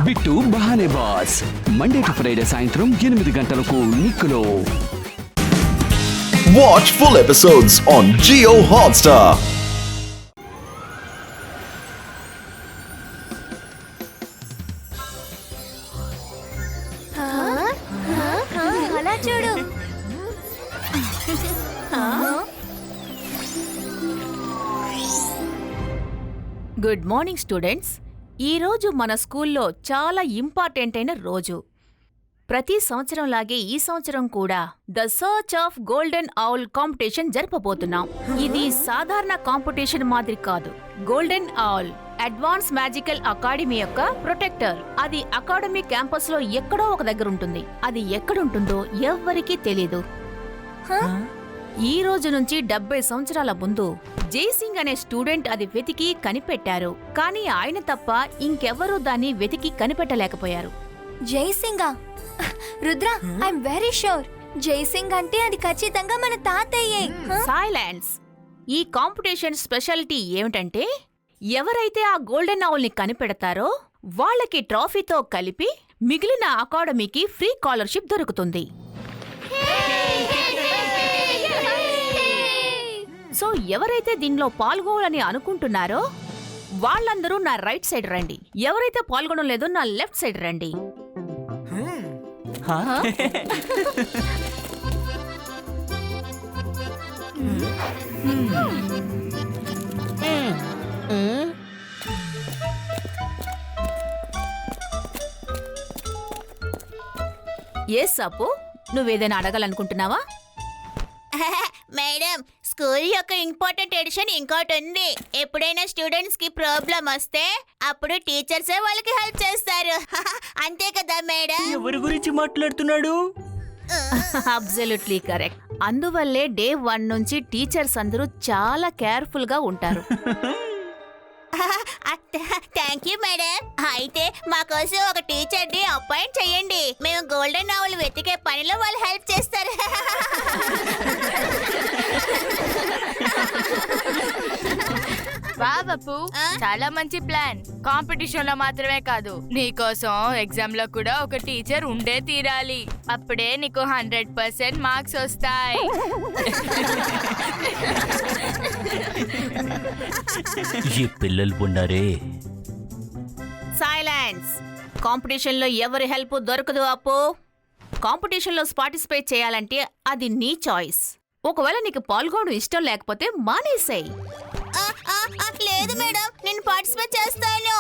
Bit బహానే boss Monday to Friday సాయంత్రం 8 గంటలకు నిక్కులో. Watch full episodes on Jio Hotstar. అలా చూడు. Good morning students. ఈరోజు మన స్కూల్లో చాలా ఇంపార్టెంట్ అయిన రోజు. ప్రతి సంవత్సరంలాగే ఈ సంవత్సరం కూడా the search of golden owl competition జరపబోతున్నాం. ఇది సాధారణ కాంపిటీషన్ మాదిరి కాదు. Golden owl advance magical academy యొక్క ప్రొటెక్టర్. అది అకాడమీ క్యాంపస్ లో ఎక్కడో ఒక దగ్గర ఉంటుంది. అది ఎక్కడుంటుందో ఎవ్వరికీ తెలీదు. ఈ రోజు నుంచి 70 సంవత్సరాల ముందు జైసింగ్ అనే స్టూడెంట్ అది వెతికి కనిపెట్టారు. కానీ ఆయన తప్ప ఇంకెవ్వరూ దాన్ని వెతికి కనిపెట్టలేకపోయారు. జైసింగా? Rudra, I'm very sure Jaisingh అంటే అది ఖచ్చితంగా మన తాతయ్యే. సైలెన్స్. ఈ కాంపిటీషన్ స్పెషాలిటీ ఏమిటంటే ఎవరైతే ఆ గోల్డెన్ ఔల్ ని కనిపెడతారో వాళ్ళకి ట్రాఫీతో కలిపి మిగిలిన అకాడమీకి ఫ్రీ స్కాలర్షిప్ దొరుకుతుంది. సో ఎవరైతే దీనిలో పాల్గొనాలని అనుకుంటున్నారో వాళ్ళందరూ నా రైట్ సైడ్ రండి. ఎవరైతే పాల్గొనడం లేదో నా లెఫ్ట్ సైడ్ రండి. ఎస్ అప్పు, నువ్వేదైనా అడగాలనుకుంటున్నావా? మేడం, స్కూల్ యొక్క ఇంపార్టెంట్ ఎడిషన్ ఇంకోటి ఉంది. ఎప్పుడైనా స్టూడెంట్స్ కి ప్రాబ్లం వస్తే అప్పుడు టీచర్సే వాళ్ళకి హెల్ప్ చేస్తారు. అంతే కదా మేడం? ఎవరి గురించి మాట్లాడుతున్నాడు? Absolutely correct. అందువల్లే డే 1 నుంచి టీచర్స్ అందరూ చాలా కేర్ఫుల్ గా ఉంటారు. Thank you madam. అయితే మా కోసం ఒక టీచర్ ని అపాయింట్ చేయండి. మేము గోల్డెన్ ఔల్ వెతికే పనిలో వాళ్ళు హెల్ప్ చేస్తారు. బాబు, చాలా మంచి ప్లాన్. కాంపిటీషన్ లో మాత్రమే కాదు, నీకోసం ఎగ్జామ్ లో కూడా ఒక టీచర్ ఉండే తీరాలి. అప్పుడే నీకు 100% మార్క్స్ వస్తాయి. ఈ పిల్లలు ఉన్నారే. సైలెన్స్. కాంపిటీషన్ లో ఎవరి హెల్ప్ దొరకదు అప్పు. కాంపిటీషన్ లో పార్టిసిపేట్ చేయాలంటే అది నీ చాయిస్. ఒకవేళ నీకు పాల్గొనడం ఇష్టం లేకపోతే మానేసేయ్. లేదు మేడం, నేను పార్టిసిపేట్ చేస్తాను.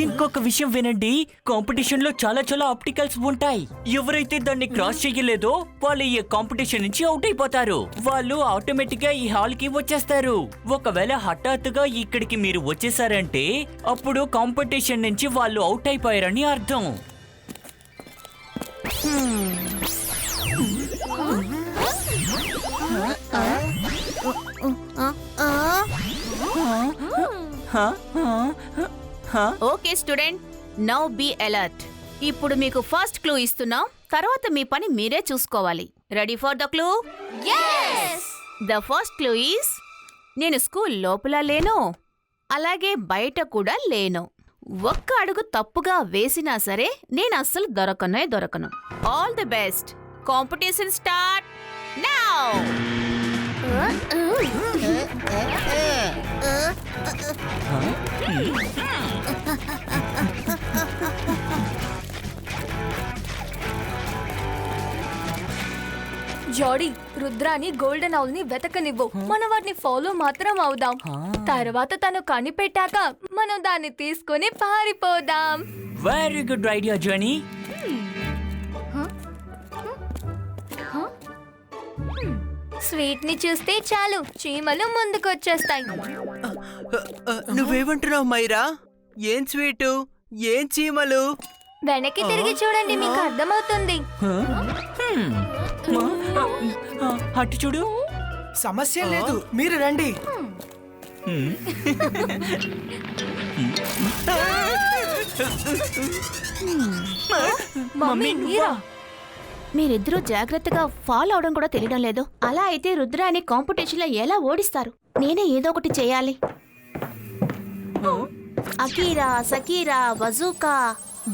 ఇంకొక విషయం వినండి, కాంపిటీషన్ లో చాలా ఆప్టికల్స్ ఉంటాయి. ఎవరైతే దాన్ని క్రాస్ చేయలేదో వాళ్ళు ఈ కాంపిటీషన్ నుంచి అవుట్ అయిపోతారు. వాళ్ళు ఆటోమేటిక్ గా ఈ హాల్ కి వచ్చేస్తారు. ఒకవేళ హఠాత్తుగా ఇక్కడికి మీరు వచ్చేసారంటే అప్పుడు కాంపిటీషన్ నుంచి వాళ్ళు అవుట్ అయిపోయారని అర్థం. Okay student, now be alert. ఇప్పుడు మీకు ఫస్ట్ క్లూ ఇస్తున్నాం. తర్వాత మీ పని మీరే చూసుకోవాలి. Ready for the clue? The first clue is, నేను స్కూల్ లోపల లేను, అలాగే బయట కూడా లేను. ఒక్క అడుగు తప్పుగా వేసినా సరే నేను అస్సలు దొరకను. All the best. Competition start now. జాడీ, రుద్రాని గోల్డెన్ ఔల్ ని వెతకనివ్వు. మనం వాటిని ఫాలో మాత్రం అవుదాం. తర్వాత తను కనిపెట్టాక మనం దాన్ని తీసుకుని పారిపోదాం. Very good idea Johnny. Sweet ని చూస్తే చాలు చీమలు ముందుకొచ్చేస్తాయి. నువ్వేమంటున్నావు మైరా? ఏం స్వీటు, ఏం చీమలు? వెనక్కి తిరిగి చూడండి, మీకు అర్థమవుతుంది. అటు చూడు. సమస్య లేదు, మీరు రండి. మమ్మీ, మీరా? మీరిద్దరూ జాగ్రత్తగా ఫాలో అవడం కూడా తెలియడం లేదు. అలా అయితే రుద్రాని కాంపిటీషన్లో ఎలా ఓడిస్తారు? నేనే ఏదో ఒకటి చేయాలి. అకీరా, సకీరా, బజూకా,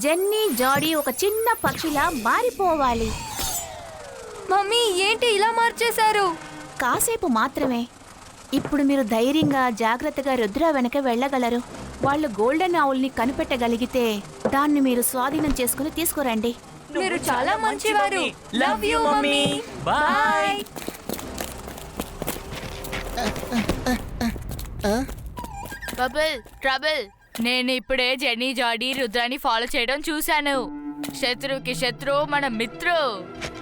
జెన్నీ, జాడీ ఒక చిన్న పక్షిలా మారిపోవాలి. మమ్మీ ఏంటి ఇలా మార్చేశారు? కాసేపు మాత్రమే. ఇప్పుడు మీరు ధైర్యంగా జాగ్రత్తగా రుద్ర వెనక వెళ్ళగలరు. వాళ్ళు గోల్డెన్ ఆవుల్ని కనిపెట్టగలిగితే దాన్ని మీరు స్వాధీనం చేసుకుని తీసుకురండి. మీరు చాలా మంచివారు. Love you mummy. Bye. Bubble trouble. నేను ఇప్పుడే జెన్నీ, జాడీ, రుద్రాని ఫాలో చేయడం చూశాను. శత్రువుకి శత్రువు మన మిత్రు.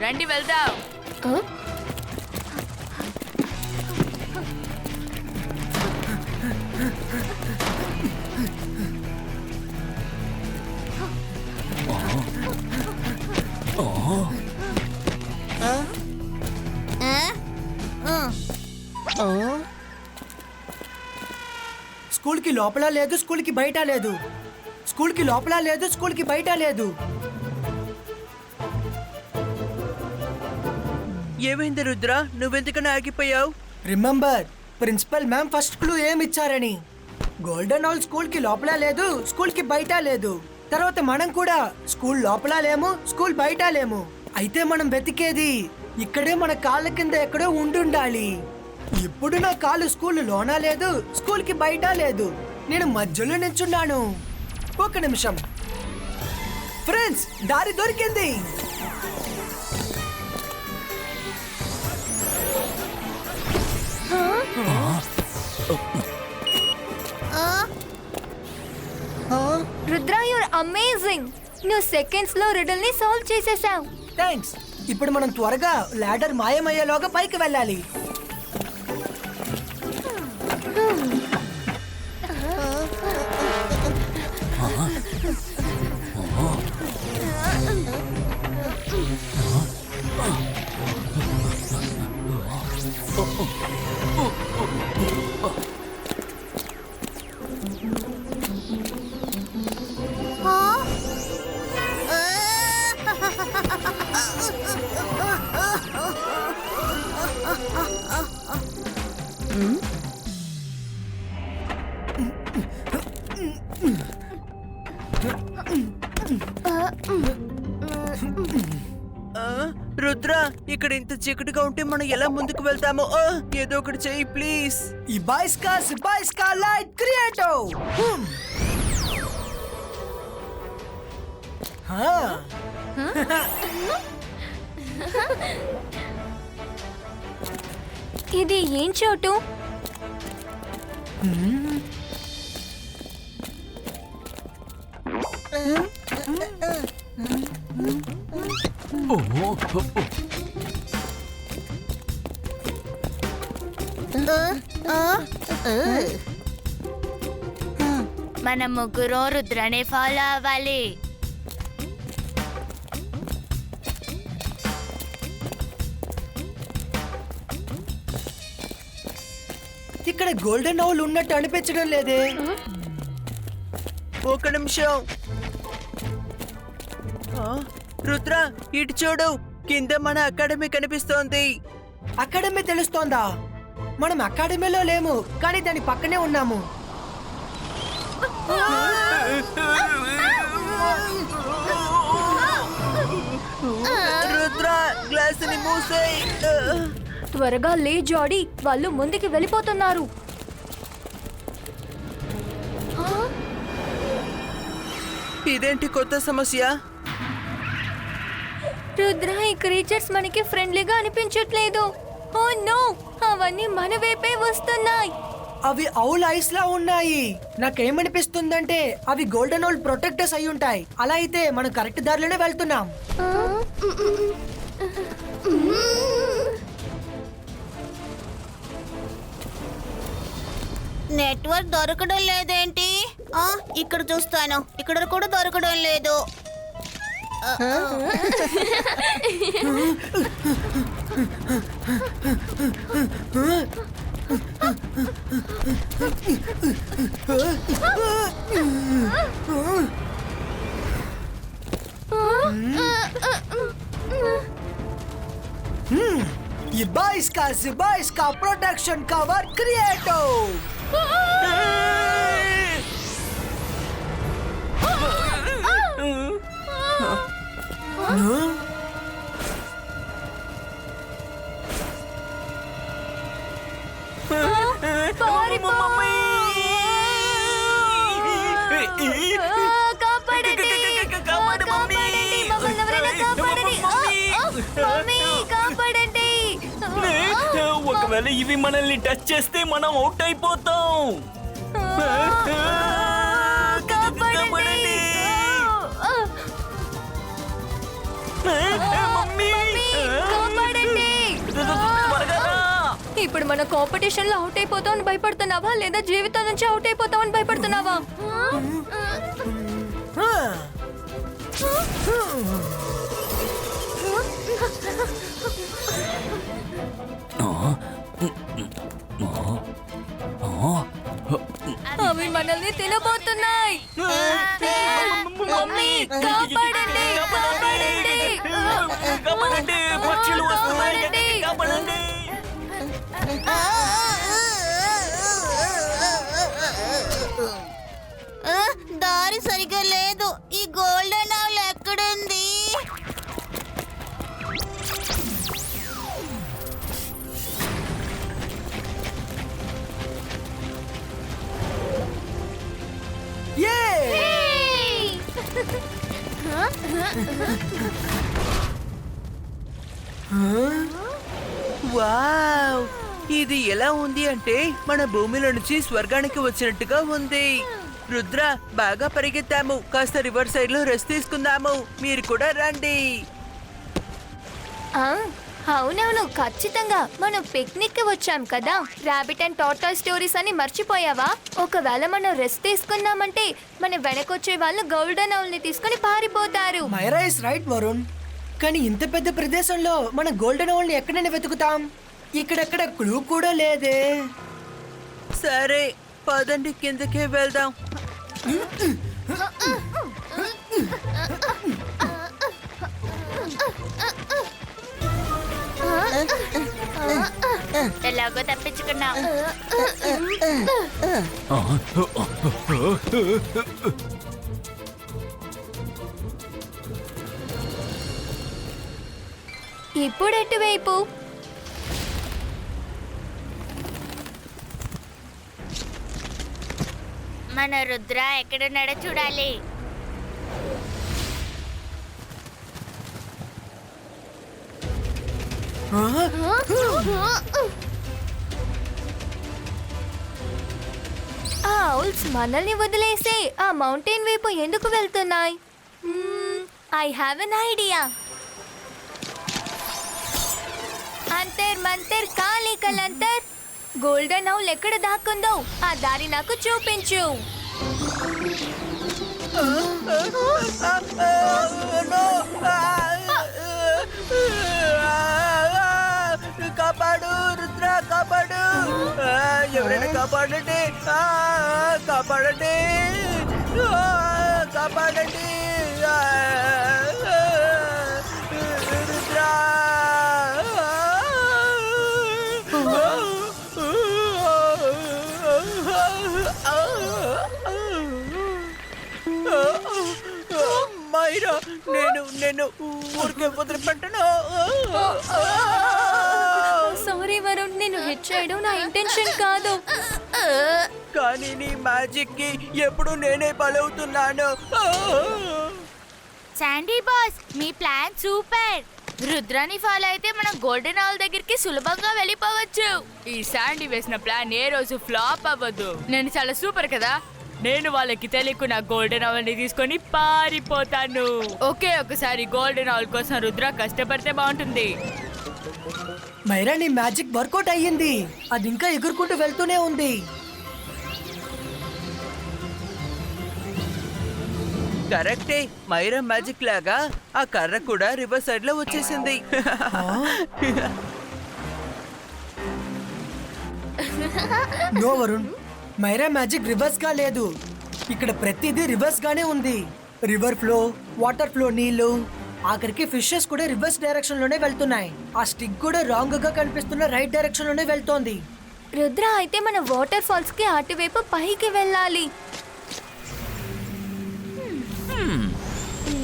రండి వెళ్దాం. స్కూల్ కి లోపల లేదు, స్కూల్ కి బయట లేదు. స్కూల్ కి లోపల లేదు, స్కూల్ కి బయట లేదు. ఏమైంది రుద్ర, నువ్వెందుకని ఆగిపోయావు? Remember, principal ma'am first clue ఏమిచ్చారని. గోల్డెన్ ఆల్ స్కూల్ కి లోపల లేదు, స్కూల్ కి బయట లేదు. తర్వాత మనం కూడా స్కూల్ లోపల లేము, స్కూల్ బయట లేము. అయితే మనం వెతికేది ఇక్కడే మన కాళ్ళ కింద ఎక్కడో ఉండుండాలి. ఇప్పుడు నా కాలు స్కూల్ లోనా లేదు, స్కూల్ కి బయట లేదు. నేను మధ్యలో నించున్నాను. ఒక నిమిషం ఫ్రెండ్స్, దారి దొరికింది. Rudra, you're amazing. నువ్వు సెకండ్స్ లో రిడల్ ని సాల్వ్ చేసేసావు. థ్యాంక్స్. ఇప్పుడు మనం త్వరగా లాడర్ మాయమయ్యేలోగా పైకి వెళ్ళాలి. రుద్ర, ఇక్కడ ఇంత చీకటిగా ఉంటే మనం ఎలా ముందుకు వెళ్తామో? ఏదో ఒకటి చెయ్యి ప్లీజ్. ఈ బాయ్స్కా లైట్ క్రియేటో. ఇది ఏం చోటు? మనం ముగ్గురు రుద్రనే ఫాలో అవ్వాలి. ఇక్కడ గోల్డెన్ ఆవుల్ ఉన్నట్టు అనిపించడం లేదే. ఒక నిమిషం. రుద్ర, ఇటు చూడు, కింద మన అకాడమీ కనిపిస్తోంది. అకాడమీ తెలుస్తోందా? మనం అకాడమీలో లేము, కానీ దాని పక్కనే ఉన్నాము. రుద్ర, గ్లాస్ ని మూసేయ్. త్వరగా లే జాడీ, వాళ్ళు ముందుకి వెళ్ళిపోతున్నారు. ఇదేంటి కొత్త సమస్య? రుద్ర, ఈ క్రీచర్స్ మనకి ఫ్రెండ్లీగా అనిపించట్లేదు. ఓ నో, అవన్నీ మన వైపే వస్తున్నాయి. అవి ఔల్ ఐస్ లా ఉన్నాయి. నాకేమనిపిస్తుందంటే అవి గోల్డెన్ ఔల్ ప్రొటెక్టర్స్ అయి ఉంటాయి. అలా అయితే మనం కరెక్ట్ దారిలోనే వెళ్తున్నాం. నెట్వర్క్ దొరకడం లేదేంటి? ఇక్కడ చూస్తాను, ఇక్కడ కూడా దొరకడం లేదు. ये बाइस का प्रोटेक्शन कवर क्रिएटो. పారిపో! కాపాడండి! కాపాడండి! మమ్మల్ని ఎవరైనా కాపాడండి! మమ్మీ, కాపాడండి! ఒకవేళ ఇవి మనల్ని టచ్ చేస్తే మనం అవుట్ అయిపోతాం. కాపాడండి! మమ్మీ, కాపాడండి! త్వరగా రా. ఇప్పుడు మన కాంపిటీషన్ లో అవుట్ అయిపోతామని భయపడుతున్నావా లేదా జీవితం నుంచి అవుట్ అయిపోతామని భయపడుతున్నావా? అవి మనల్ని తినబోతున్నాయి. మమ్మీ, కాపాడండి! కాపాడండి! కాపాడండి, పక్షులు వస్తున్నాయి, కాపాడండి. దారి సరిగా లేదు. ఈ గోల్డెన్ ఆవుల్ ఎక్కడుంది? వావ్, ఇది ఎలా ఉంది అంటే మన భూమిలో నుంచి స్వర్గానికి వచ్చినట్టుగా ఉంది. రుద్ర, బాగా పరిగెత్తాము. కాస్త రివర్ సైడ్ లో రెస్ట్ తీసుకుందాము. మీరు కూడా రండి. అవునవును, ఖచ్చితంగా. మనం పిక్నిక్ కి వచ్చాం కదా. రాబిట్ అండ్ టార్టాయిల్ స్టోరీస్ అని మర్చిపోయావా? ఒకవేళ మనం రెస్ట్ తీసుకున్నామంటే మన వెనకొచ్చే వాళ్ళు గోల్డెన్ ఆవుల్ ని తీసుకుని పారిపోతారు. Myra is right Varun. కానీ ఇంత పెద్ద ప్రదేశంలో మన గోల్డెన్ ఆవుల్ ని ఎక్కడైనా వెతుకుతాం? ఇక్కడెక్కడ క్లూ కూడా లేదే. సరే, పదండి, కిందకే వెళ్దాం. ఎలాగో తప్పించుకున్నాం. ఇప్పుడు ఎటువైపు? మన రుద్ర ఎక్కడున్నాడో చూడాలి. ఆ ఔల్స్ మనల్ని వదిలేసి ఆ మౌంటైన్ వైపు ఎందుకు వెళ్తున్నాయి? I have an idea. అంతర్ మంతర్ కాళీ కలంతర్. గోల్డెన్ ఆవుల్ ఎక్కడ దాక్కుందో ఆ దారి నాకు చూపించు. కాపాడు రుద్ర, కాపాడు. ఎవరైనా కాపాడండి, కాపాడండి, కాపాడండి. రుద్ర, మైరా, నేను ఊరికే వదిలిపెట్టను. సారీ వరుణ్, నేను హిట్ చేయడం నా ఇంటెన్షన్ కాదు. కానీ నీ మ్యాజిక్ కి ఎప్పుడు నేనే బలవుతున్నాను. శాండీ బాస్, మీ ప్లాన్ సూపర్. రుద్రాని ఫాలో అయితే మనం గోల్డెన్ ఆవుల్ దగ్గరికి సులభంగా వెళ్ళిపోవచ్చు. ఈ శాండీ వేసిన ప్లాన్ ఏ రోజు ఫ్లాప్ అవ్వదు. నేను చాలా సూపర్ కదా. నేను వాళ్ళకి తెలియకుండా గోల్డెన్ ఆవుల్ ని తీసుకొని పారిపోతాను. ఒకే ఒకసారి గోల్డెన్ ఆవుల్ కోసం రుద్ర కష్టపడితే బాగుంటుంది. మైరా, నీ మ్యాజిక్ వర్కౌట్ అయ్యింది. అది ఇంకా ఎగురుకుంటూ వెళ్తూనే ఉంది. కరెక్టే, మైరా మ్యాజిక్ లాగా ఆ కర్ర కూడా రివర్ సైడ్ లో వచ్చేసింది. No Varun, Myra magic reverse గా లేదు. ఇక్కడ ప్రతిదీ రివర్స్ గానే ఉంది. రివర్ ఫ్లో, వాటర్ ఫ్లో, నీళ్లు, ఆఖరికి ఫిషెస్ కూడా రివర్స్ డైరెక్షన్ లోనే వెళ్తున్నాయి. ఆ స్టిక్ కూడా రాంగ్ గా కనిపిస్తున్న రైట్ డైరెక్షన్ లోనే వెళ్తోంది. రుద్ర, అయితే మన వాటర్ ఫాల్స్ కి అటువైపు పైకి వెళ్ళాలి.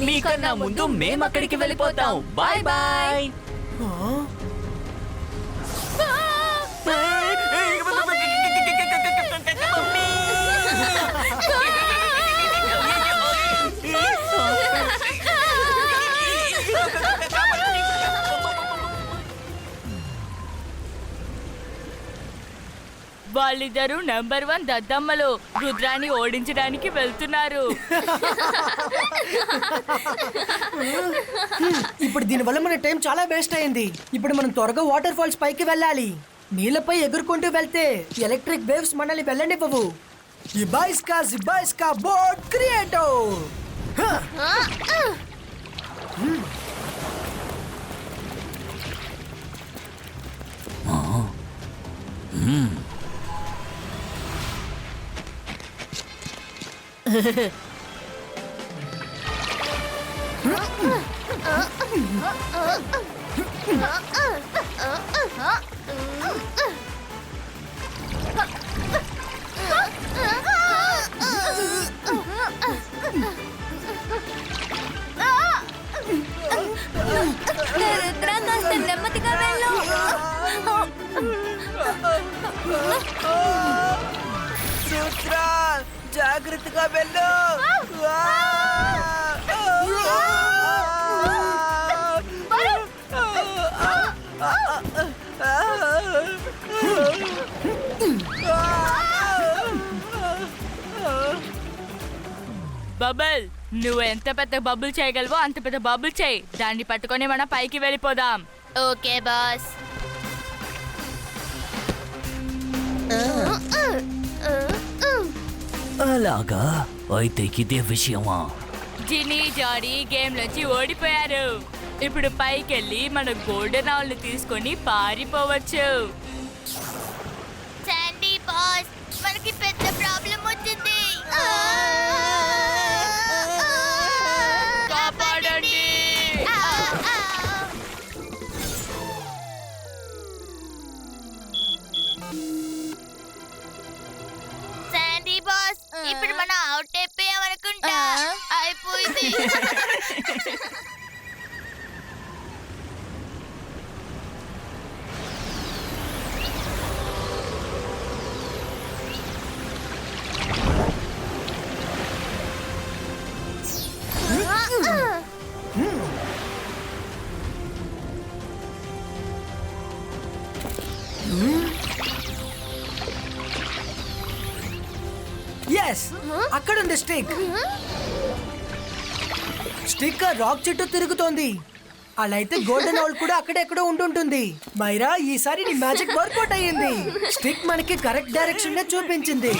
మీకన్నా ముందు మేము అక్కడికి వెళ్ళిపోతాం. Bye bye. వాళ్ళిద్దరూ నంబర్ 1 దద్దమ్మలు రుద్రాన్ని ఓడించడానికి వెళ్తున్నారు. ఇప్పుడు దీనివల్ల మన టైం చాలా వేస్ట్ అయింది. ఇప్పుడు మనం త్వరగా వాటర్ ఫాల్స్ పైకి వెళ్ళాలి. నీళ్ళపై ఎగురుకుంటూ వెళ్తే ఎలక్ట్రిక్ వేవ్స్ మనల్ని వెళ్ళనివ్వవు. జిబాయిస్కా బోర్డ్ క్రియేటో. రుద్ర కాస్త నెమ్మదిగా వెళ్ళు. రుద్రా జాగ్రత్తగా వెళ్ళు. బబుల్, నువ్వు ఎంత పెద్ద బబుల్ చేయగలవో అంత పెద్ద బబుల్ చేయి. దాన్ని పట్టుకొని మనం పైకి వెళ్ళిపోదాం. Okay boss. అలాగా అయితే ఇదే విషయమా? జినీ జాడీ గేమ్ నుంచి ఓడిపోయారు. ఇప్పుడు పైకెళ్ళి మన గోల్డెన్ ఆవుల్ని తీసుకొని పారిపోవచ్చు. శాండీ బాస్, మనకి పెద్ద ప్రాబ్లం వచ్చింది. కాపాడండి. శాండీ బాస్, ఇప్పుడు మనం అవుట్ అయిపోయామనుకుంటా. అయిపోయింది. అక్కడ ఉంది స్టిక్. స్టిక్ రాక్ చుట్టూ తిరుగుతోంది. అలా అయితే గోల్డెన్ ఆవుల్ కూడా అక్కడెక్కడో ఉంటుంటుంది. మైరా, ఈసారి నీ మ్యాజిక్ వర్కౌట్ అయ్యింది. స్టిక్ మనకి కరెక్ట్ డైరెక్షన్ నే చూపించింది.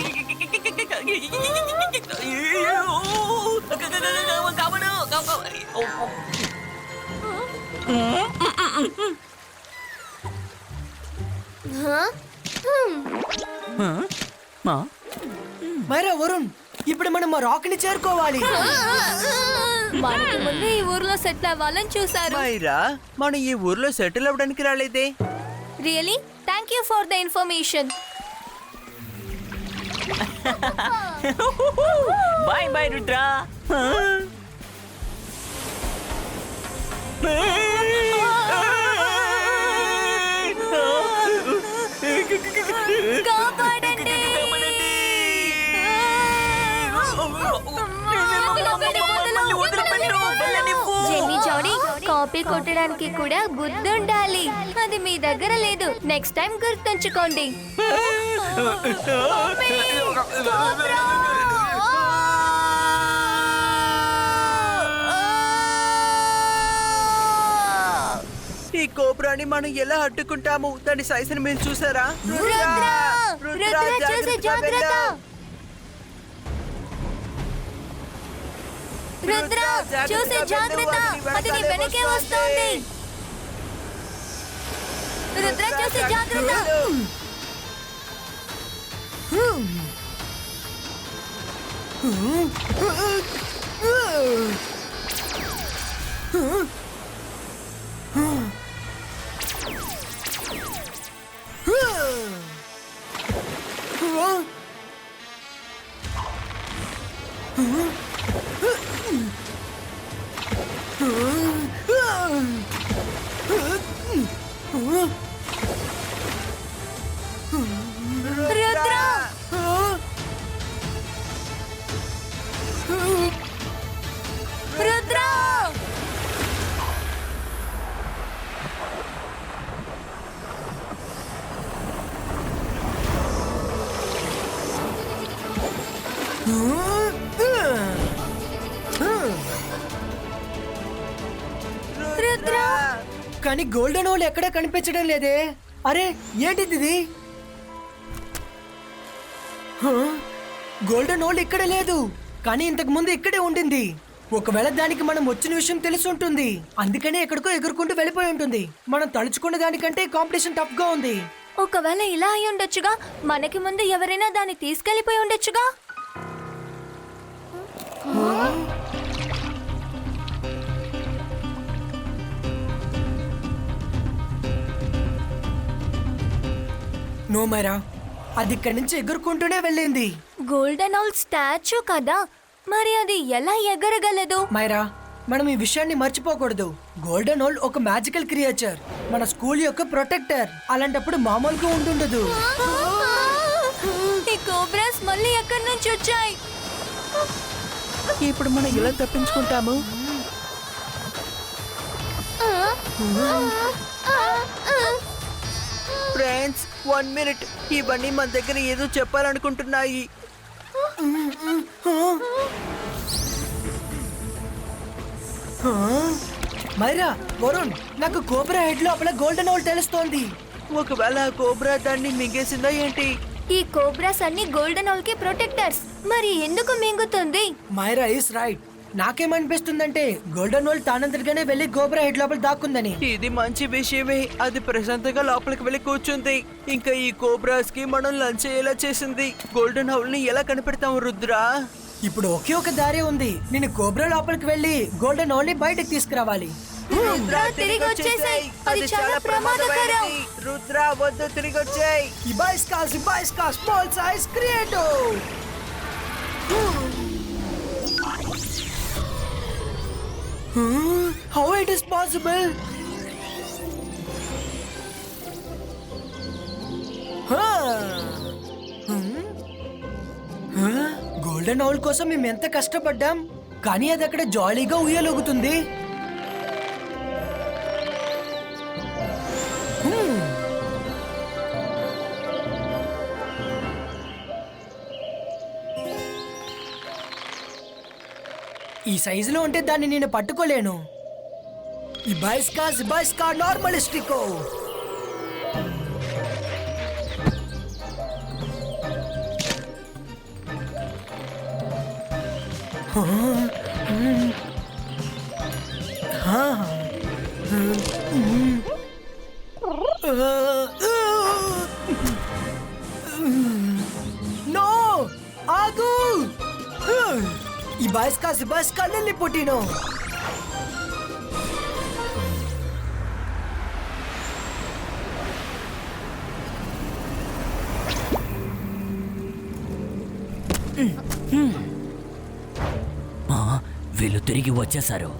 మైరా, వరుణ్, ఇప్పుడు మనం మా రాక్ ని చేరుకోవాలి. మనకి ముందు ఈ ఊర్లో సెటిల్ అవ్వాలని చూసారు. మైరా, మనం ఈ ఊర్లో సెటిల్ అవ్వడానికి రాలేదే. Really thank you for the information. Bye bye Rudra. కాపాడండి. జెన్నీ జాడీ, కాపీ కొట్టడానికి కూడా బుద్ధి ఉండాలి. అది మీ దగ్గర లేదు. నెక్స్ట్ టైం గుర్తుంచుకోండి. ఈ కోబ్రాని మనం ఎలా అడ్డుకుంటాము? దాని సైజుని మీరు చూసారా? రుద్ర, చూసి జాగ్రత్త. రుద్ర, చూసి జాగ్రత్త. అది నీ వెనకే వస్తోంది. రుద్ర, చూసి జాగ్రత్త. కానీ గోల్డెన్ ఓల్ ఎక్కడా కనిపించడం లేదే. అరే ఏంటిది ఇది? గోల్డెన్ ఓల్ ఇక్కడ లేదు, కానీ ఇంతకు ముందు ఇక్కడే ఉండింది. ఒకవేళ దానికి మనం వచ్చిన విషయం తెలిసి ఉంటుంది, అందుకనే ఎక్కడికో ఎగురుకుంటూ వెళ్ళిపోయి ఉంటుంది. మనం తలుచుకున్న దానికంటే కాంపిటీషన్ టఫ్ గా ఉంది. ఒకవేళ ఇలా అయి ఉండొచ్చుగా, మనకి ముందు ఎవరైనా దాన్ని తీసుకెళ్లిపోయి ఉండొచ్చుగా. నో మైరా, అది ఇక్కడి నుంచి ఎగురుకుంటూనే వెళ్ళింది. గోల్డెన్ ఔల్ స్టాచ్యూ కదా, మరి అది ఎలా ఎగరగలదు? మైరా, మనం ఈ విషయాన్ని మర్చిపోకూడదు. గోల్డెన్ ఓల్ ఒక మ్యాజికల్ క్రియేచర్, మన స్కూల్ యొక్క ప్రొటెక్టర్. అలాంటప్పుడు మామూలుగా ఉంటుండదు. ఈ కోబ్రాస్ మళ్ళీ ఎక్కడి నుంచి వచ్చాయి? ఇప్పుడు మనం ఇలా తప్పించుకుంటాము. ఫ్రెండ్స్ 1 మినిట్, ఇవన్నీ మన దగ్గర ఏదో చెప్పాలనుకుంటున్నాయి. మైరా, వరుణ్, నాకు కోబ్రా హెడ్ లోపల గోల్డెన్ ఓల్ తెలుస్తోంది. ఒకవేళ ఆ కోబ్రా దాన్ని మింగేసిందా ఏంటి? ఈ కోబ్రాస్ అన్ని గోల్డెన్ ఔల్ కి ప్రొటెక్టర్స్, మరి ఎందుకు మింగుతుంది? Maira is right. నాకేమనిపిస్తుందంటే గోల్డెన్ ఓల్ తానంతటిగానే వెళ్ళి కోబ్రా హెడ్ లోపల దాక్కుందని. ఇది మంచి విషయమే. అది ప్రశాంతంగా లోపలికి వెళ్ళి కూర్చుంది. ఇంకా ఈ కోబ్రాస్ కి మనం లంచ్ ఎలా చేసింది. గోల్డెన్ హౌల్ ని ఎలా కనిపెడతాం రుద్రా? ఇప్పుడు ఒకే ఒక దారి ఉంది. నేను కోబ్రా లోపలికి వెళ్ళి గోల్డెన్ ఓల్ ని బయటకు తీసుకురావాలి. రుద్రా తిరిగి వచ్చేసాయి. అది చాలా ప్రమాదమైనది. రుద్రా వద్దు, తిరిగి వచ్చేయ్. ఇబాయిస్కా small size creative. How it is possible? Golden owl కోసం మేము ఎంత కష్టపడ్డాం, కానీ అది అక్కడ జాలీగా ఉయ్యలొగుతుంది. ఈ సైజులో ఉంటే దాన్ని నేను పట్టుకోలేను. ఇబాయిస్కా నార్మలిస్టికో. నో, ఆగు. ఇబాయిస్కా లిల్లీ పుట్టినో. వీళ్ళు తిరిగి వచ్చేసారు.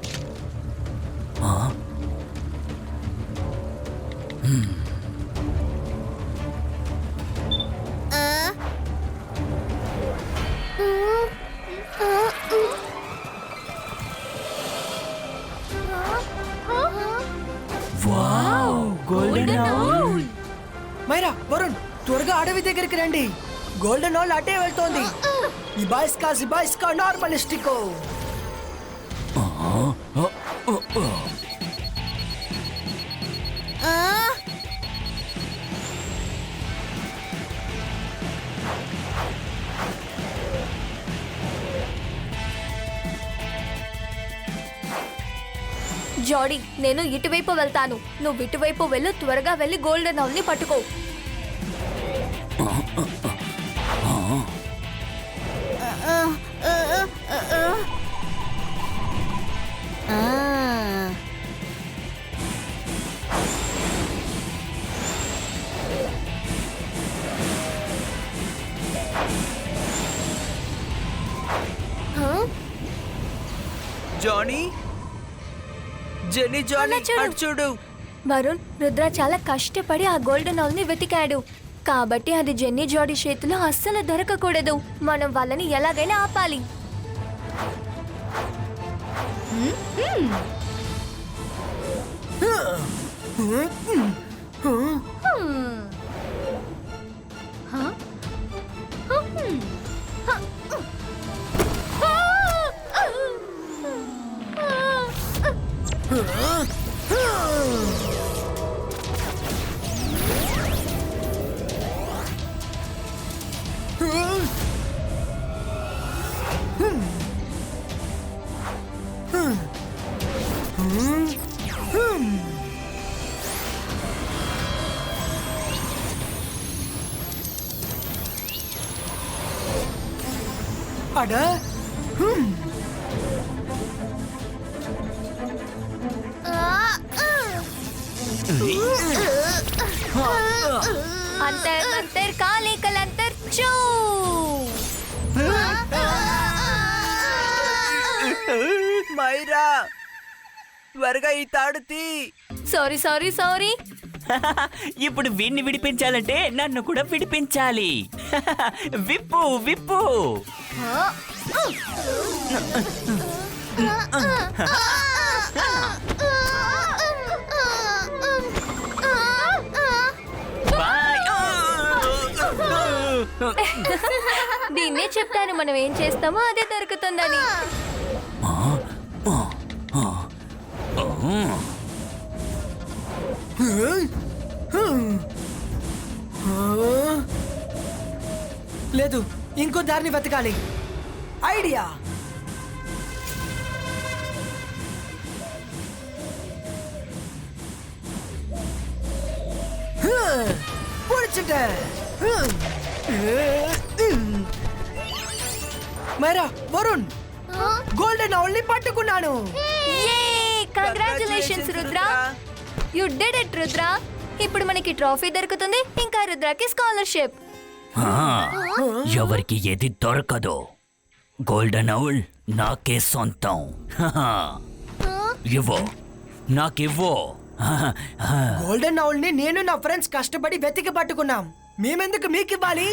మైరా, వరుణ్, త్వరగా అడవి దగ్గరికి రండి. గోల్డెన్ ఔల్ అటే వెళ్తోంది. ఇబాయిస్కా నార్మలిస్టికో. జాడీ, నేను ఇటువైపు వెళ్తాను, నువ్వు ఇటువైపు వెళ్ళు. త్వరగా వెళ్ళి గోల్డెన్ ఔల్ ని పట్టుకో. జానీ, జానీ, అటు చూడు. వరుణ్, రుద్ర చాలా కష్టపడి ఆ గోల్డెన్ ఔల్ ని వెతికాడు, కాబట్టి అది జెన్నీ జాడీ చేతిలో అస్సలు దొరకకూడదు. మనం వాళ్ళని ఎలాగైనా ఆపాలి. కార్డ్ అంతర్ మంతర్ కాలే కలంతర్ చూ. మైరా త్వరగా ఈ తాడు తీ. Sorry sorry sorry. ఇప్పుడు వీణ్ణి విడిపించాలంటే నన్ను కూడా విడిపించాలి. విప్పు విప్పు. దీన్నే చెప్తాను, మనం ఏం చేస్తామో అదే దొరుకుతుందని. లేదు, ఇంకో దారిని వెతకాలి. Idea. Myra, Varun, golden owl ని పట్టుకున్నాను. Congratulations Rudra, you did it Rudra. ఇప్పుడు మనకి ట్రోఫీ దొరుకుతుంది, ఇంకా రుద్రకి స్కాలర్షిప్. ఎవరికి ఏది దొరకదో గోల్డెన్ ఔల్ నాకే సొంతం. ఇవ్వో, నాకివ్వో. గోల్డెన్ ఔల్ ని నేను నా ఫ్రెండ్స్ కష్టపడి వెతికి పట్టుకున్నాం. మేమెందుకు మీకు ఇవ్వాలి?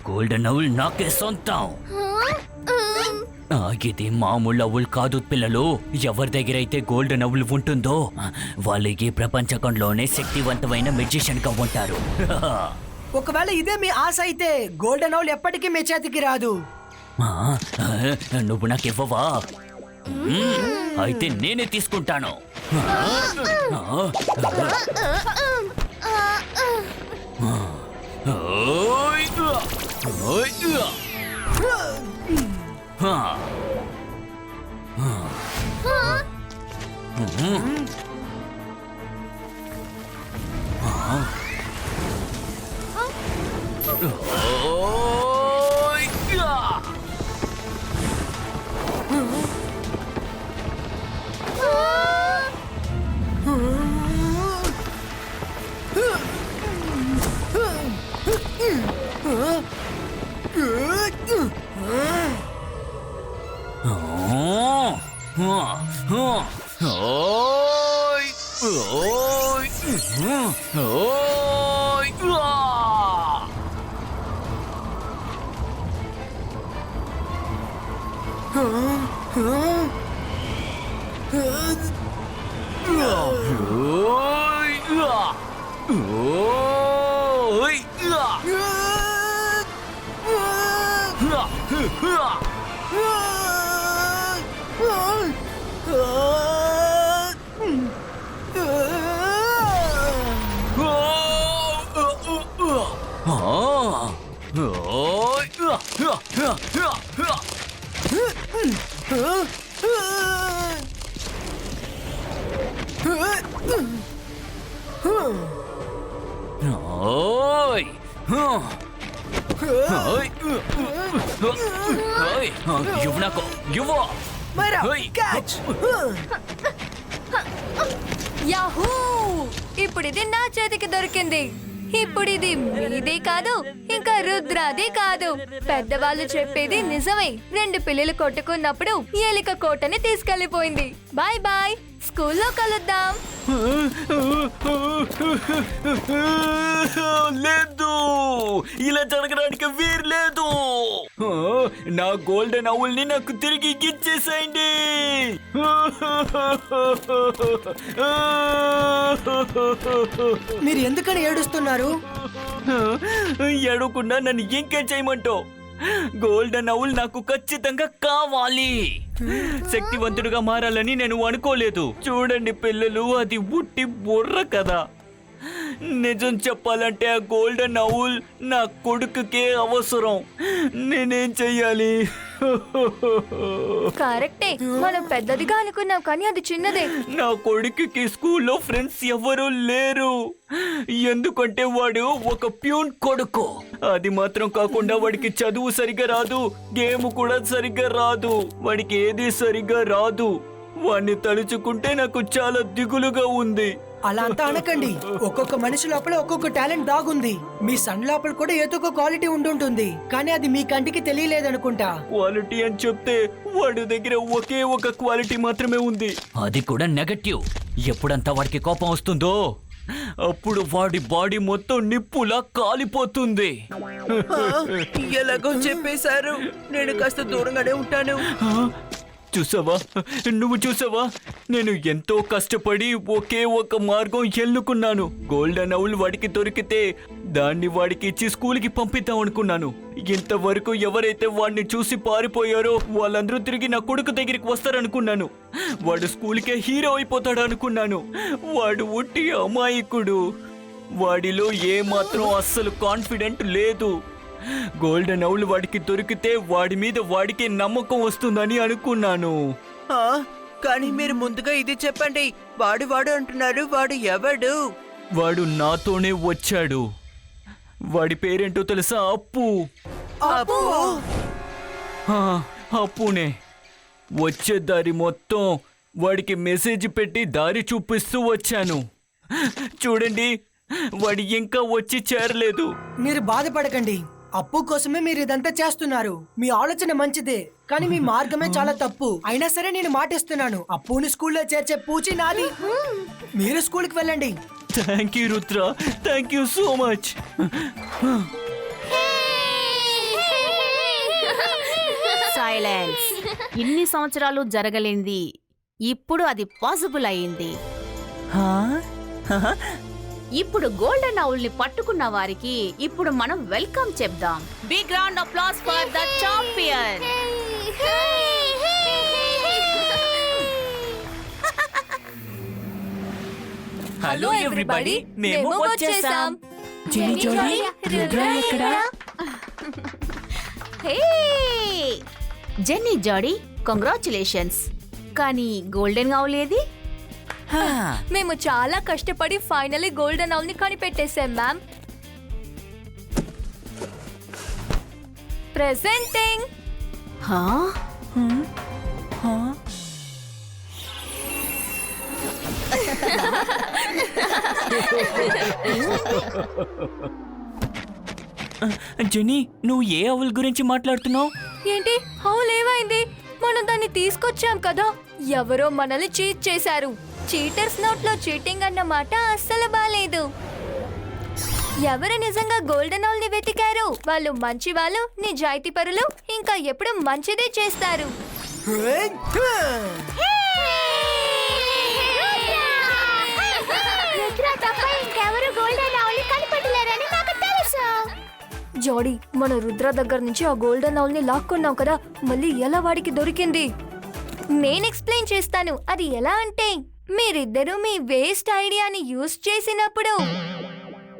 గోల్డెన్ ఔల్ నాకే సొంతం. ఇది మామూలు ఔల్ కాదు పిల్లలు. ఎవరి దగ్గర అయితే గోల్డెన్ ఔల్ ఉంటుందో వాళ్ళకి ప్రపంచకంలోనే శక్తివంతమైన మెజిషియన్ గా ఉంటారు. ఒకవేళ ఇదే మీ ఆశ అయితే గోల్డెన్ ఔల్ ఎప్పటికీ మీ చేతికి రాదు. నువ్వు నాకివ్వవా? అయితే నేనే తీసుకుంటాను. యాహూ! ఇప్పుడు ఇది నా చేతికి దొరికింది. ఇప్పుడు ఇది మీదే కాదు, ఇంకా రుద్రాది కాదు. పెద్దవాళ్ళు చెప్పేది నిజమే. రెండు పిల్లలు కొట్టుకున్నప్పుడు ఏలిక కోటని తీసుకెళ్లిపోయింది. బాయ్ బాయ్, స్కూల్లో కలుద్దాం. లేదు, ఇలా జరగడానికి వీరు లేదు. నా గోల్డెన్ ఔల్ ని నాకు తిరిగి ఇచ్చేసేయండి. మీరు ఎందుకని ఏడుస్తున్నారు? ఏడవకుండా నన్ను ఇంకేం చేయమంటావు? గోల్డెన్ ఔల్ నాకు ఖచ్చితంగా కావాలి. శక్తివంతుడుగా మారాలని నేను అనుకోలేదు. చూడండి పిల్లలు, అది ఉట్టి బుర్ర కదా. నిజం చెప్పాలంటే ఆ గోల్డెన్ ఔల్ నా కొడుకుకే అవసరం. నేనేం చెయ్యాలి? కరెక్టే, మనం పెద్దదిగా అనుకున్నాం కానీ అది చిన్నదే. నా కొడుకుకి స్కూల్లో ఫ్రెండ్స్ ఎవరూ లేరు, ఎందుకంటే వాడు ఒక ప్యూన్ కొడుకు. అది మాత్రం కాకుండా వాడికి చదువు సరిగ్గా రాదు, గేమ్ కూడా సరిగ్గా రాదు, వాడికి ఏది సరిగ్గా రాదు. వాడిని తలుచుకుంటే నాకు చాలా దిగులుగా ఉంది. అలా అంతా అనకండి. ఒక్కొక్క మనిషి లోపల ఒక్కొక్క టాలెంట్ దాగుంది. మీ సన్ లోపల కూడా ఏదో ఒక క్వాలిటీ ఉండుంటుంది, కానీ అది మీ కంటికి తెలియలేదనుకుంటా. క్వాలిటీ అని చెప్తే వాడి దగ్గర ఒకే ఒక క్వాలిటీ మాత్రమే ఉంది, అది కూడా నెగటివ్. ఎప్పుడంతా వాడికి కోపం వస్తుందో అప్పుడు వాడి బాడీ మొత్తం నిప్పులా కాలిపోతుంది. ఎలాగో చెప్పేశారు, నేను కాస్త దూరంగానే ఉంటాను. చూసావా, నువ్వు చూసావా, నేను ఎంతో కష్టపడి ఒకే ఒక మార్గం ఎన్నుకున్నాను. గోల్డెన్ ఔల్ వాడికి దొరికితే దాన్ని వాడికి ఇచ్చి స్కూల్కి పంపిద్దాం అనుకున్నాను. ఇంతవరకు ఎవరైతే వాడిని చూసి పారిపోయారో వాళ్ళందరూ తిరిగి నా కొడుకు దగ్గరికి వస్తారనుకున్నాను. వాడు స్కూల్కే హీరో అయిపోతాడు అనుకున్నాను. వాడు ఉట్టి అమాయకుడు, వాడిలో ఏమాత్రం అస్సలు కాన్ఫిడెంట్ లేదు. గోల్డెన్ ఔల్ వాడికి దొరికితే వాడి మీద వాడికి నమ్మకం వస్తుందని అనుకున్నాను. కానీ మీరు ముందుగా ఇది చెప్పండి, వాడు అంటున్నారు, వాడు ఎవడు? వాడు నాతోనే వచ్చాడు. వాడి పేరేంటో తెలుసా? అప్పు. అప్పునే. వచ్చే దారి మొత్తం వాడికి మెసేజ్ పెట్టి దారి చూపిస్తూ వచ్చాను. చూడండి, వాడు ఇంకా వచ్చి చేరలేదు. మీరు బాధపడకండి, అప్పు కోసమే మీరు ఇదంతా చేస్తున్నారు. మీ ఆలోచన మంచిదే, కానీ మీ మార్గమే చాలా తప్పు. అయినా సరే నేను మాటిస్తున్నాను, అప్పుని స్కూల్లో చేర్చే పూచి నాది. మీరు స్కూల్కి వెళ్ళండి. Thank you Rudra, thank you so much. Silence. ఇన్ని సంవత్సరాలు జరగలేనిది ఇప్పుడు అది పాసిబుల్ అయింది. ఇప్పుడు గోల్డెన్ ఔల్ ని పట్టుకున్న వారికి ఇప్పుడు మనం వెల్కమ్ చెప్దాం. Big round applause for the champion. Hello everybody, మేము వచ్చేసాం. హే జెన్నీ జాడీ, కంగ్రాచులేషన్స్. కానీ గోల్డెన్ ఔల్ ఏది? మేము చాలా కష్టపడి ఫైనల్లీ గోల్డెన్ ఔల్ ని కనిపెట్టేశాం మ్యామ్. ప్రెజెంటింగ్. జెనీ, నువ్వు ఏ ఔల్ గురించి మాట్లాడుతున్నావు? ఏంటి, ఔల్ ఏమైంది? మనం దాన్ని తీసుకొచ్చాం కదా. ఎవరో మనల్ని చీట్ చేశారు. చీటర్స్ నోట్లో చీటింగ్ అన్న మాట అస్సలు బాలేదు. ఎవరు నిజంగా గోల్డెన్ ఔల్ ని వెతికారు వాళ్ళు మంచి వాళ్ళు, నిజాయితీ పరులు, ఇంకా ఎప్పుడు మంచిదే చేస్తారు. జాడీ, మన రుద్ర దగ్గర నుంచి ఆ గోల్డెన్ ఔల్ ని లాక్కున్నాం కదా, మళ్ళీ ఎలా వాడికి దొరికింది? నేను ఎక్స్ప్లెయిన్ చేస్తాను. అది ఎలా అంటే, మీరిద్దరూ మీ వేస్ట్ ఐడియాని యూజ్ చేసినప్పుడు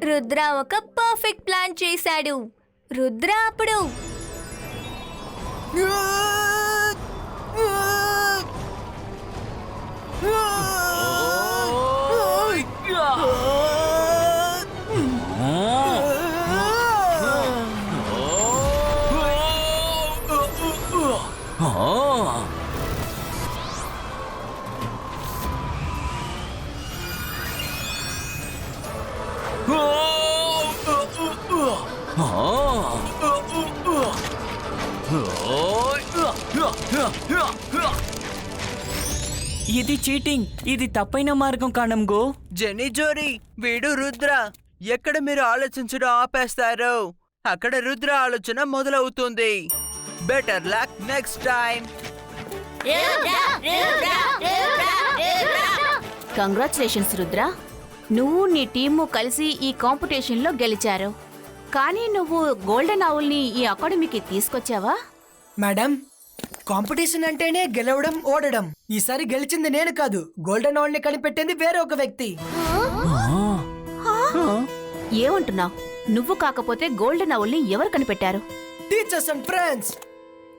రుద్ర ఒక పర్ఫెక్ట్ ప్లాన్ చేశాడు. రుద్ర అప్పుడు ఇది చీటింగ్, ఇది తప్పైన మార్గం కానంగో. జెనీ జోరీ, వీడు రుద్ర. ఎక్కడ మీరు ఆలోచించడం ఆపేస్తారో అక్కడ రుద్ర ఆలోచన మొదలవుతుంది. Better luck next time. Congratulations Rudra, నువ్వు నీ టీము కలిసి ఈ కాంపిటీషన్లో గెలిచారు. కానీ నువ్వు గోల్డెన్ ఔల్ని ఈ అకాడమీకి తీసుకొచ్చావా? మేడం, కాంపిటీషన్ అంటేనే గెలవడం, ఓడడం. ఈసారి గెలిచింది నేను కాదు, గోల్డెన్ ఔల్ ని కనిపెట్టింది వేరే ఒక వ్యక్తి. ఏమంటున్నావు? నువ్వు కాకపోతే గోల్డెన్ ఔల్ ని ఎవరు కనిపెట్టారు? Teachers and friends,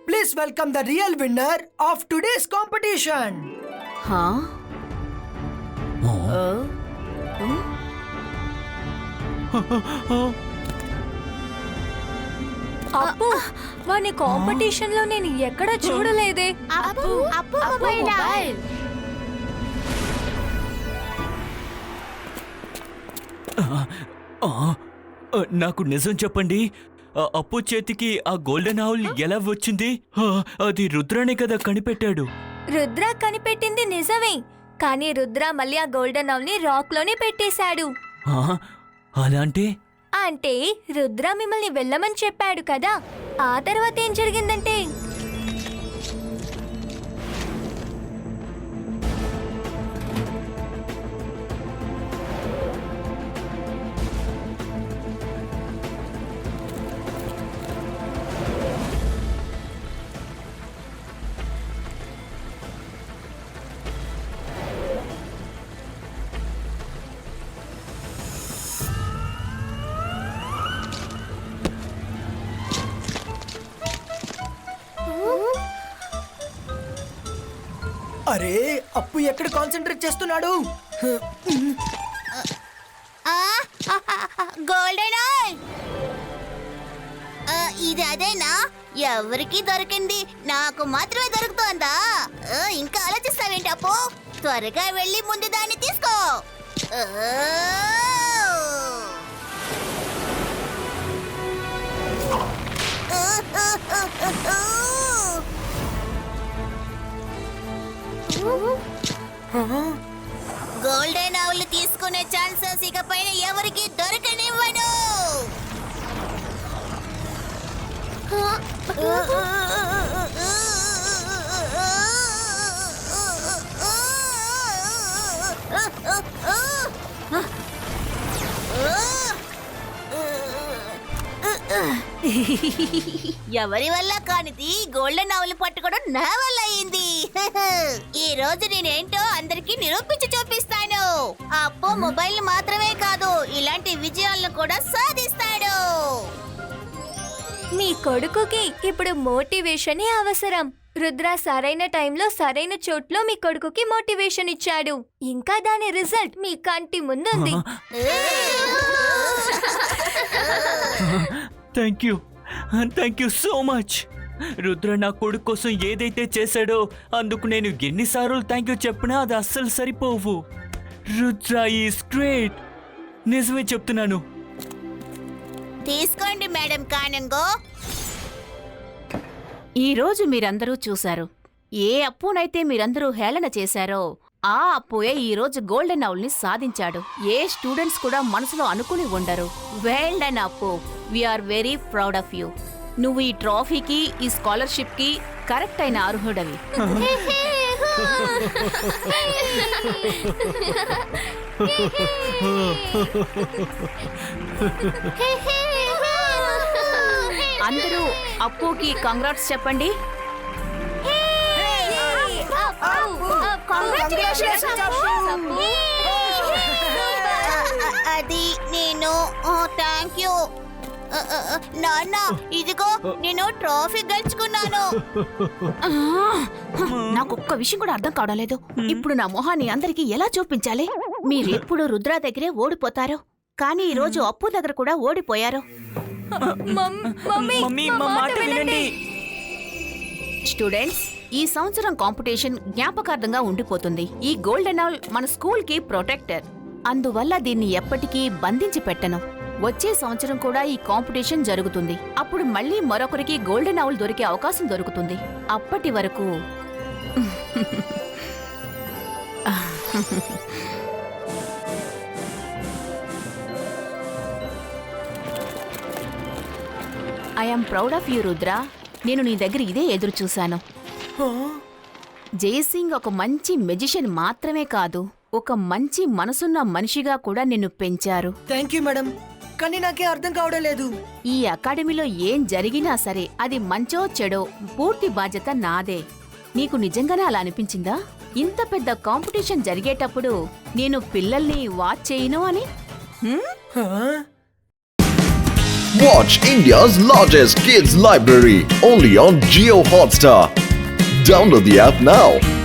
please welcome the real winner of today's competition. హా? అప్పు వాని కాంపిటీషన్ లో నేను ఎక్కడ చూడలేదే. అప్పు అప్పు మొబైల్. నాకు నిజం చెప్పండి, అప్పు చేతికి ఆ గోల్డెన్ ఆవుల్ ఎలా వచ్చింది? అది రుద్రనే కదా కనిపెట్టాడు. రుద్ర కనిపెట్టింది నిజమే, కానీ రుద్ర మళ్ళీ ఆ గోల్డెన్ ఆవుల్ ని రాక్ లోనే పెట్టేశాడు. అలా అంటే రుద్ర మిమ్మల్ని వెళ్ళమని చెప్పాడు కదా. ఆ తర్వాత ఏం జరిగిందంటే అరే అప్పు ఎక్కడ కాన్సంట్రేట్ చేస్తున్నాడు? Golden oil. ఇది అదేనా? ఎవరికి దొరికింది, నాకు మాత్రమే దొరుకుతోందా? ఇంకా ఆలోచిస్తావేంటి అప్పు? త్వరగా వెళ్ళి ముందు దాన్ని తీసుకో. గోల్డెన్ ఆవులు తీసుకునే ఛాన్సెస్ ఇక పైన ఎవరికి దొరకనివ్వను. ఎవరి వల్ల కానిది గోల్డెన్ ఆవులు పట్టుకోవడం నా వల్ల అయింది. ఈ రోజు నేనేంటో అందరికి నిరూపించి చూపిస్తాను. అప్పు మొబైల్ మాత్రమే కాదు, ఇలాంటి విజయాలను కూడా సాధిస్తాడు. మీ కొడుకుకి ఇప్పుడు మోటివేషన్ అవసరం. రుద్ర సరైన టైంలో సరైన చోట్లో మీ కొడుకుకి మోటివేషన్ ఇచ్చాడు. ఇంకా దాని రిజల్ట్ మీ కంటి ముందుంది. Thank you so much. Rudra నా కొడుకు కోసం ఏదైతే చేశాడో అందుకు నేను ఎన్నిసార్లు థ్యాంక్ యూ చెప్పినా అది అస్సలు సరిపోవు. రుద్ర ఈస్ గ్రేట్, నిజమే చెప్తున్నాను. తీసుకోండి మేడం కానంగో. ఈ రోజు మీరందరూ చూశారు, ఏ అప్పునైతే మీరందరూ హేళన చేశారో ఆ అప్పుయే ఈ రోజు గోల్డెన్ ఆవుల్ ని సాధించాడు. ఏ స్టూడెంట్స్ కూడా మనసులో అనుకుని ఉండరు. Well done Appu, we are very proud of you. నువ్వు ఈ ట్రాఫీకి, ఈ స్కాలర్షిప్ కి కరెక్ట్ అయిన అర్హుడవి. అందరూ అప్పుకి కంగ్రాట్స్ చెప్పండి. అది నేను థ్యాంక్ యూ నాన్న. ఇదిగో నేను ట్రోఫీ గెలుచుకున్నాను. నాకొక్క విషయం కూడా అర్థం కావడం లేదు. ఇప్పుడు నా మొహాన్ని అందరికీ ఎలా చూపించాలి? మీరెప్పుడు రుద్ర దగ్గరే ఓడిపోతారు, కానీ ఈ రోజు అప్పు దగ్గర కూడా ఓడిపోయారు. మమ్మీ మా మాట వినండి. స్టూడెంట్స్, ఈ సంవత్సరం కాంపిటీషన్ జ్ఞాపకార్థంగా ఉండిపోతుంది. ఈ గోల్డెన్ ఆవుల్ మన స్కూల్ కి ప్రొటెక్టర్, అందువల్ల దీన్ని ఎప్పటికీ బంధించి పెట్టను. వచ్చే సంవత్సరం కూడా ఈ కాంపిటీషన్ జరుగుతుంది. అప్పుడు మళ్ళీ మరొకరికి గోల్డెన్ ఆవుల్ దొరికే అవకాశం దొరుకుతుంది. అప్పటి వరకు I'm proud of you Rudra. నేను నీ దగ్గర ఇదే ఎదురు చూశాను. జయసింగ్ ఒక మంచి మెజిషియన్ మాత్రమే కాదు, ఒక మంచి మనసున్న మనిషిగా కూడా నిన్ను పెంచారు. థ్యాంక్ యూ మేడం, కానీ నాకే అర్థం కావడం లేదు. ఈ అకాడమీలో ఏం జరిగినా సరే అది మంచో చెడో పూర్తి బాధ్యత నాదే. నీకు నిజంగానే అలా అనిపించిందా? ఇంత పెద్ద కాంపిటీషన్ జరిగేటప్పుడు నేను పిల్లల్ని వాచ్ చేయను అని? Watch India's largest kids library only on Jio Hotstar. Download the app now.